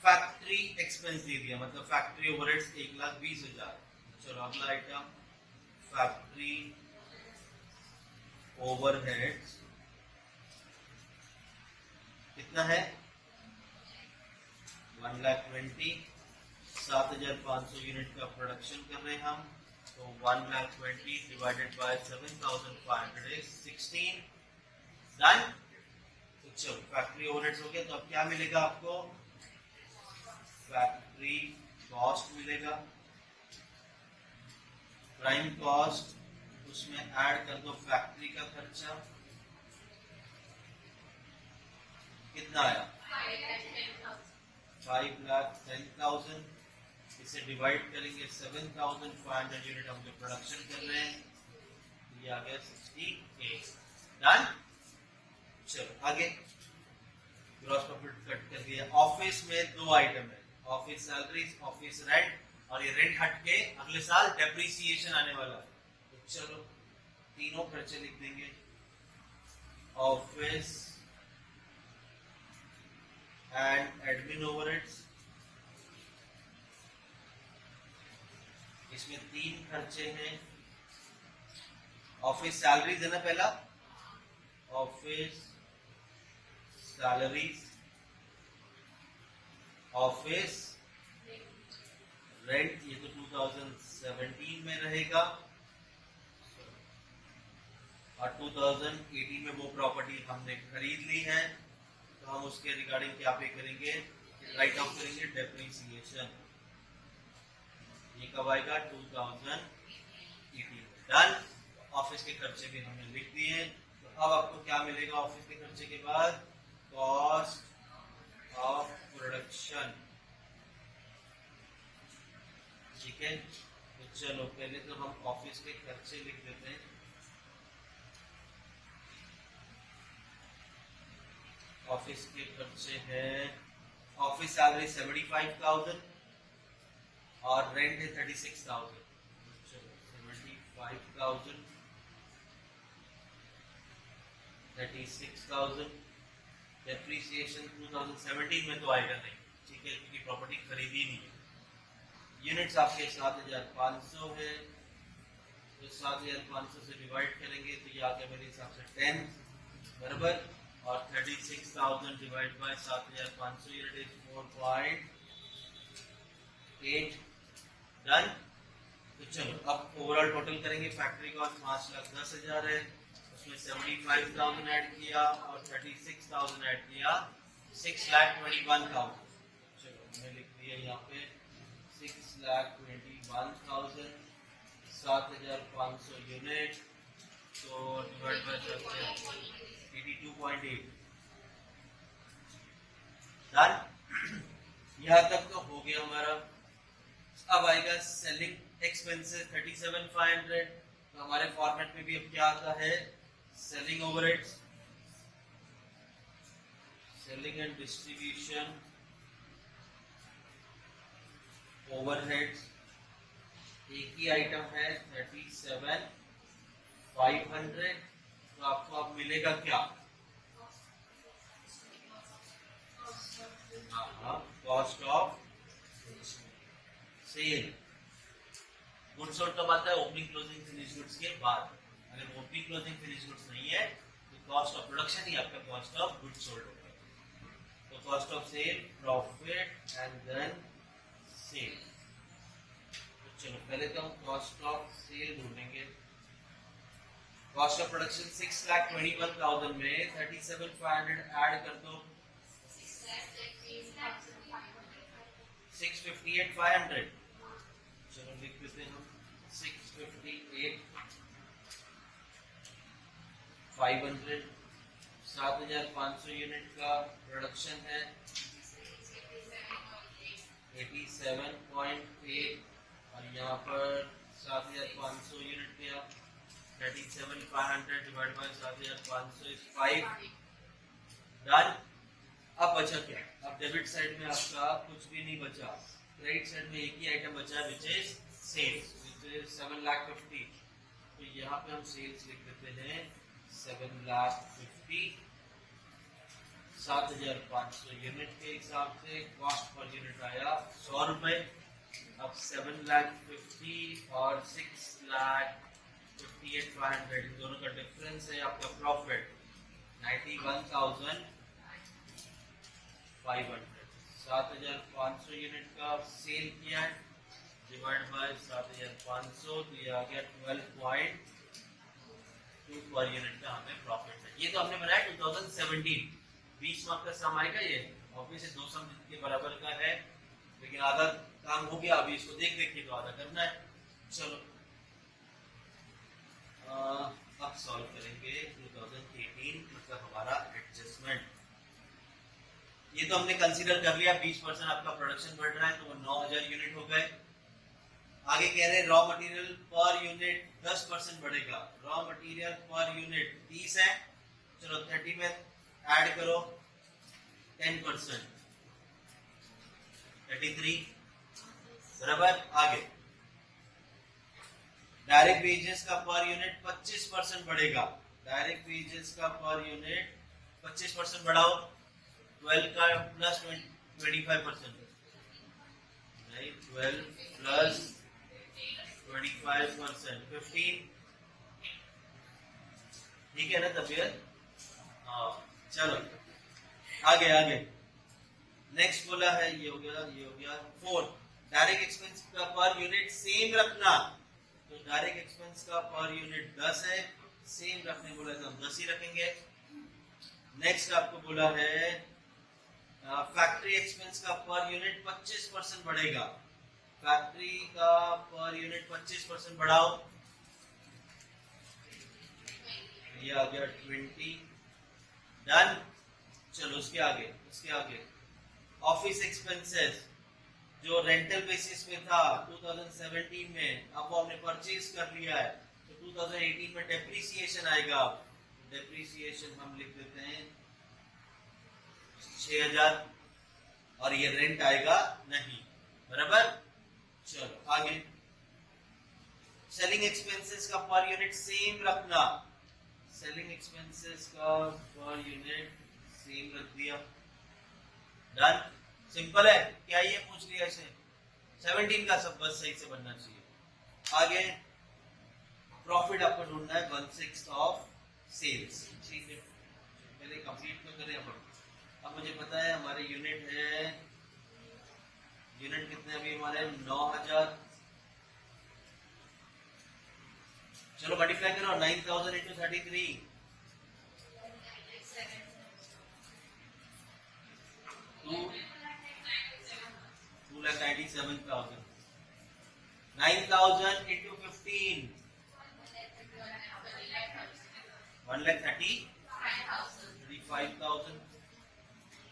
फैक्ट्री एक्सपेंस दे दिया, मतलब फैक्ट्री ओवरहेड्स 1,20,000। चलो अगला आइटम फैक्ट्री ओवरहेड्स कितना है 1,20,000। 7500 यूनिट का प्रोडक्शन कर रहे हैं हम, तो 1,20,000 डिवाइडेड बाय 7,500 इज 16 डन। तो चलो फैक्ट्री ओवरहेड्स हो गया, तो अब क्या मिलेगा आपको, फैक्ट्री कॉस्ट मिलेगा, प्राइम कॉस्ट, उसमें ऐड कर दो फैक्ट्री का खर्चा, कितना आया 5,10,000, इसे डिवाइड करेंगे 7,500 यूनिट हम जो प्रोडक्शन कर रहे हैं, ये आ गया 68 डन। चलो आगे ग्रॉस प्रॉफिट कट कर दिया। ऑफिस में दो आइटम है, ऑफिस सैलरीज, ऑफिस रेंट, और ये रेंट हट के अगले साल डेप्रिसिएशन आने वाला है, तो चलो तीनों खर्चे लिख देंगे। ऑफिस एंड एडमिन ओवरहेड्स, इसमें तीन खर्चे हैं। ऑफिस सैलरीज है ना पहला, ऑफिस सैलरीज, ऑफिस रेंट, ये तो 2017 में रहेगा, और 2018 में वो प्रॉपर्टी हमने खरीद ली है, तो हम उसके रिगार्डिंग क्या पे करेंगे, राइट ऑफ करेंगे डेप्रिसिएशन, ये कब आएगा 2018 डन। ऑफिस के खर्चे भी हमने लिख दिए, तो अब आपको क्या मिलेगा ऑफिस के खर्चे के बाद, कॉस्ट ऑफ प्रोडक्शन, ठीक है। तो चलो पहले तो हम ऑफिस के खर्चे लिख देते हैं, ऑफिस के खर्चे हैं, ऑफिस सैलरी 75,000 और रेंट है 36,000, चलो 75,000 36,000, डेप्रिसिएशन 2017 में तो आएगा नहीं, ठीक है, क्योंकि प्रॉपर्टी खरीदी नहीं है। यूनिट्स आपके 7,500 है, तो 7,500 से डिवाइड करेंगे तो ये आ गया मेरे हिसाब से 10 बराबर, और 36,000 divide by 7,500 unit is 4.8 done. तो चलो अब ओवरऑल टोटल करेंगे, फैक्ट्री कॉस्ट 5,10,000 है, उसमें 75,000 ऐड किया और 36,000 ऐड किया, 6,21,000, चलो हमने लिख दिया यहाँ पे 6,21,000, 7,500 यूनिट, तो डिवाइड बाय 82.8 डन। यहाँ तक तो हो गया हमारा। अब आएगा सेलिंग एक्सपेंसेस 37,500, तो हमारे फॉर्मेट में भी अब क्या आता है, selling overheads, selling and distribution overheads, एक ही आइटम है 37,500, तो आपको अब मिलेगा क्या, cost of sale. Goods sold कब आता है, ओपनिंग क्लोजिंग फिनिश गुड्स के बाद, अगर ओपनिंग क्लोजिंग फिनिश गुड्स नहीं है तो कॉस्ट ऑफ प्रोडक्शन ही आपका कॉस्ट ऑफ गुड्स सोल्ड होगा। तो cost of sale, profit and then sale. तो चलो पहले तो हम कॉस्ट ऑफ सेल ढूंढेंगे। कॉस्ट ऑफ प्रोडक्शन 6,21,000 में 37,500 ऐड कर दो, 658,500, चलो लिख देते हैं हम 658,500, 7,500 यूनिट का प्रोडक्शन है, 87.8, और यहाँ पर 7,500 यूनिट किया, 37,500 डिवाइड बाय 7,500 इज 5 डन। अब बचा क्या, अब डेबिट साइड में आपका कुछ भी नहीं बचा, क्रेडिट साइड में एक ही आइटम बचा which is sales, which is 7,50,000, तो यहाँ पे हम सेल्स लिख देते हैं 7,50,000, 7,500 यूनिट के हिसाब से कॉस्ट पर यूनिट आया 100 रुपए। अब 7,50,000 और 6,58,500 इन दोनों का डिफरेंस है आपका प्रॉफिट 91,500, 7500 यूनिट का सेल किया है, डिवाइड बाय 7500, तो ये आ गया 12.2 पर यूनिट का हमें प्रॉफिट है। ये तो हमने बनाया 2017, 20 मार्क का सम आएगा। ये ऑब्वियसली दो सम के बराबर का है, लेकिन आधा काम हो गया, अभी इसको देख देख के तो आधा करना है। चलो अब सॉल्व करेंगे 2018, मतलब हमारा एडजस्टमेंट। ये तो हमने कंसीडर कर लिया 20% आपका प्रोडक्शन बढ़ रहा है, तो वो 9000 यूनिट हो गए। आगे कह रहे हैं रॉ मटेरियल पर यूनिट 10% बढ़ेगा। रॉ मटेरियल पर यूनिट 30 है, चलो 30 में ऐड करो 10%, 33 बराबर। आगे डायरेक्ट वेजेस का पर यूनिट 25% बढ़ेगा। डायरेक्ट वेजेस का पर यूनिट 25% बढ़ाओ, 12 का प्लस 25%, 12 प्लस 25%, 15। ठीक है ना तबियत? हाँ चलो आगे आगे नेक्स्ट बोला है, ये हो गया, ये हो गया। 4 डायरेक्ट एक्सपेंस का पर यूनिट सेम रखना, तो डायरेक्ट एक्सपेंस का पर यूनिट 10 है, सेम रखने बोला तो हम 10 ही रखेंगे। नेक्स्ट आपको बोला है फैक्ट्री एक्सपेंस का पर यूनिट 25% बढ़ेगा। फैक्ट्री का पर यूनिट 25% बढ़ाओ, ये आ गया 20। डन। चलो उसके आगे ऑफिस एक्सपेंसेस जो रेंटल बेसिस पे था 2017 में, अब वो हमने परचेज कर लिया है, तो 2018 में डेप्रिसिएशन आएगा। डेप्रिसिएशन हम लिख देते हैं 6000, और ये रेंट आएगा नहीं, बराबर। चलो आगे सेलिंग एक्सपेंसेस का पर यूनिट सेम रखना। सेलिंग एक्सपेंसेस का पर यूनिट सेम रख दिया। डन। सिंपल है क्या, ये पूछ लिया ऐसे 17 का सब बस सही से बनना चाहिए। आगे प्रॉफिट आपको ढूंढना है 1/6 ऑफ सेल्स। ठीक है, पहले कंप्लीट तो करें अपन। अब मुझे पता है हमारे यूनिट है, यूनिट कितने अभी हमारे 9000। चलो मल्टीप्लाई करो 9000 इंटू 33, 2,97,000। 9000 इंटू 15, 1,35,000।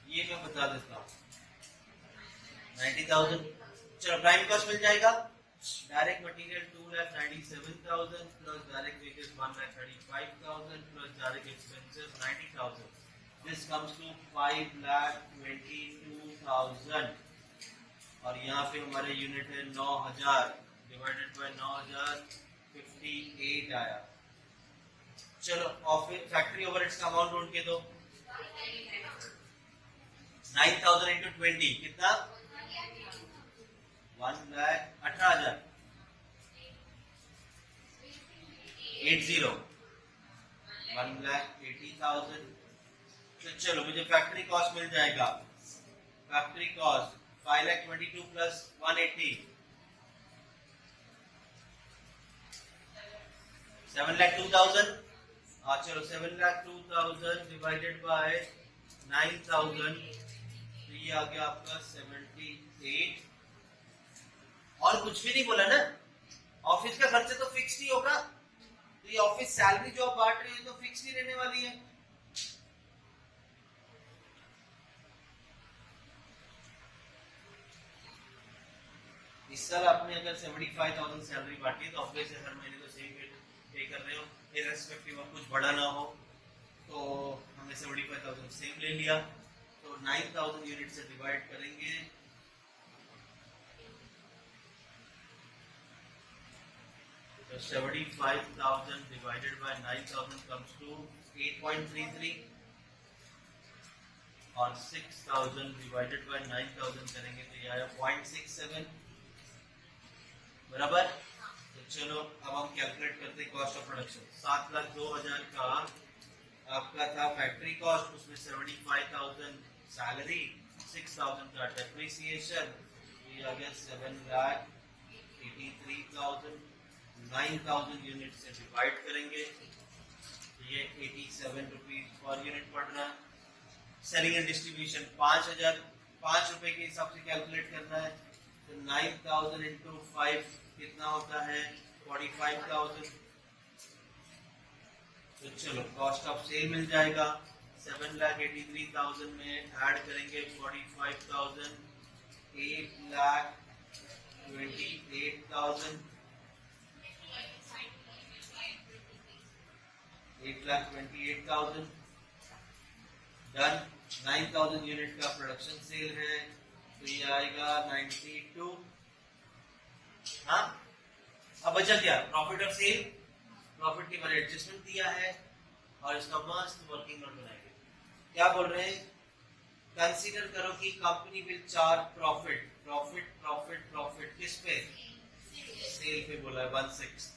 ये मैं बता देता हूँ 90,000। चलो प्राइम कॉस्ट मिल जाएगा। Direct material 2,97,000 plus direct wages 1,35,000 plus direct expenses 90,000। This comes to 5,22,000। और यहाँ पे हमारे यूनिट है 9000 डिवाइडेड बाय 9000, 58 आया। चलो ऑफिस फैक्ट्री ओवरहेड्स का अमाउंट ढूंढ के दो। 9,000 इंटू 20 कितना? 1,18,000। 1,80,000। तो चलो मुझे फैक्ट्री कॉस्ट मिल जाएगा। Factory cost 5,22,000 plus 180, 7,02,000। चलो 7,02,000 डिवाइडेड बाय 9,000, तो ये आ गया आपका 78। और कुछ भी नहीं बोला ना, ऑफिस का खर्चा तो फिक्स्ड ही होगा, तो ये ऑफिस सैलरी जो आप बांट रहे हैं तो फिक्स्ड ही रहने वाली है। इस साल आपने अगर 75,000 सैलरी बांटी तो ऑब्वियसली हर महीने तो सेम पे कर रहे हो, इररेस्पेक्टिव ऑफ कुछ बड़ा ना हो। तो हमने 75,000 सेम ले लिया, तो 9,000 यूनिट से डिवाइड करेंगे, तो 75,000 डिवाइडेड बाय 9,000 कम्स टू 8.33, और 6,000 डिवाइडेड बाय 9,000 करेंगे तो ये आया 0.67, बराबर। तो चलो अब हम कैलकुलेट करते हैं कॉस्ट ऑफ प्रोडक्शन। 7,02,000 का आपका था फैक्ट्री कॉस्ट, उसमें 75,000 सैलरी, 6,000 का डेप्रिसिएशन, ये आ गया 7,83,000। 9,000 यूनिट से डिवाइड करेंगे, ये 87 रुपीज पर यूनिट पड़ रहा है। सेलिंग एंड डिस्ट्रीब्यूशन 5,000, 5 रुपए के हिसाब से कैलकुलेट करना है, तो 9,000 इंटू 5 कितना होता है 45,000। तो चलो कॉस्ट ऑफ सेल मिल जाएगा, 7,83,000 में ऐड करेंगे 45,000, 8,28,000, 8,28,000 डन। 9,000 यूनिट का प्रोडक्शन सेल है, तो ये आएगा 92। हाँ, अब बचा क्या, प्रॉफिट ऑफ सेल। प्रॉफिट के बारे एडजस्टमेंट दिया है और इसका मस्त वर्किंग नोट बनाएंगे। क्या बोल रहे हैं, कंसीडर करो कि company will charge profit, profit profit profit किस पे, सेल पे बोला है 1/6।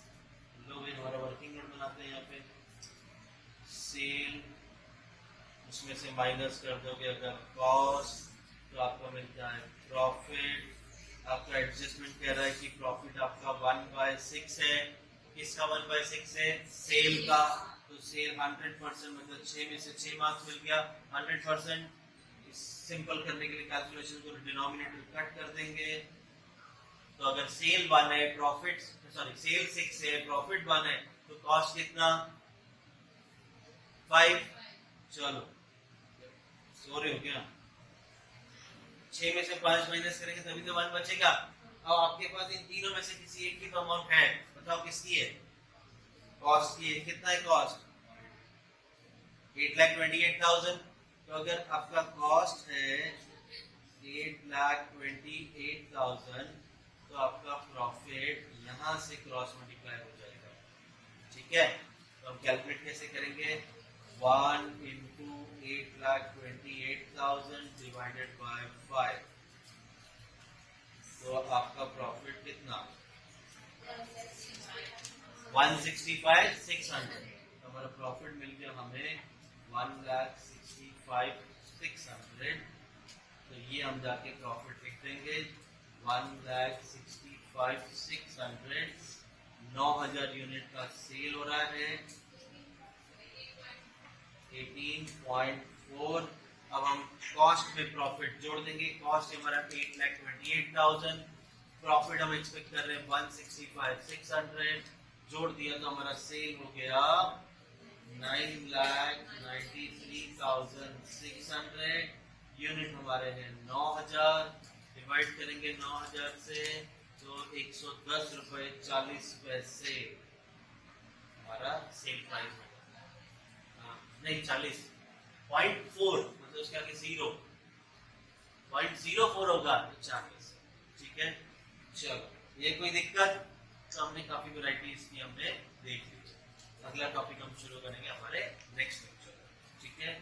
लोग हमारा वर्किंग नोट बनाते हैं यहाँ पे, सेल उसमें से माइनस कर दोगे अगर कॉस्ट, तो आपको मिलता है प्रॉफिट। आपका एडजस्टमेंट कह रहा है कि प्रॉफिट आपका 1/6 है, किसका 1/6 है, सेल का। तो सेल 100% मतलब 6 में से 6 मार्क्स मिल गया 100%। सिंपल करने के लिए कैलकुलेशन को डिनोमिनेटर कट कर देंगे। तो अगर सेल 1 है, प्रॉफिट सेल 6 है, प्रॉफिट 1 है, तो कॉस्ट कितना 5। चलो सो रहे हो क्या, 6 में से 5 माइनस करेंगे तभी तो 1 बचेगा। अब आपके पास इन तीनों में से किसी एक की तो अमाउंट है, बताओ किसकी है, कॉस्ट की है। कितना है कॉस्ट 8,28,000। तो अगर आपका कॉस्ट है 8,28,000, तो आपका प्रॉफिट यहां से क्रॉस मल्टीप्लाई हो जाएगा, ठीक है। तो हम कैलकुलेट कैसे करेंगे, 1 into 8,28,000 डिवाइडेड बाय 5, तो आपका प्रॉफिट कितना 165,600। हमारा प्रॉफिट मिल गया हमें 1,65,600। तो ये हम जाके प्रॉफिट लिख देंगे 1,65,600। 9,000 यूनिट का सेल हो रहा है 18.4। अब हम कॉस्ट में प्रॉफिट जोड़ देंगे, कॉस्ट हमारा 8,28,000, प्रॉफिट हम एक्सपेक्ट कर रहे हैं 165,600, जोड़ दिया तो हमारा सेल हो गया 9,93,600। यूनिट हमारे हैं 9,000, डिवाइड करेंगे 9,000 से तो 110 रुपए 40 पैसे हमारा सेल प्राइस होगा। नहीं 40.4 मतलब उसके आगे 0.04 होगा तो 40, ठीक है। चलो ये कोई दिक्कत, तो हमने काफी वैरायटीज की हमने देख ली। अगला टॉपिक हम शुरू करेंगे हमारे नेक्स्ट लेक्चर, ठीक है।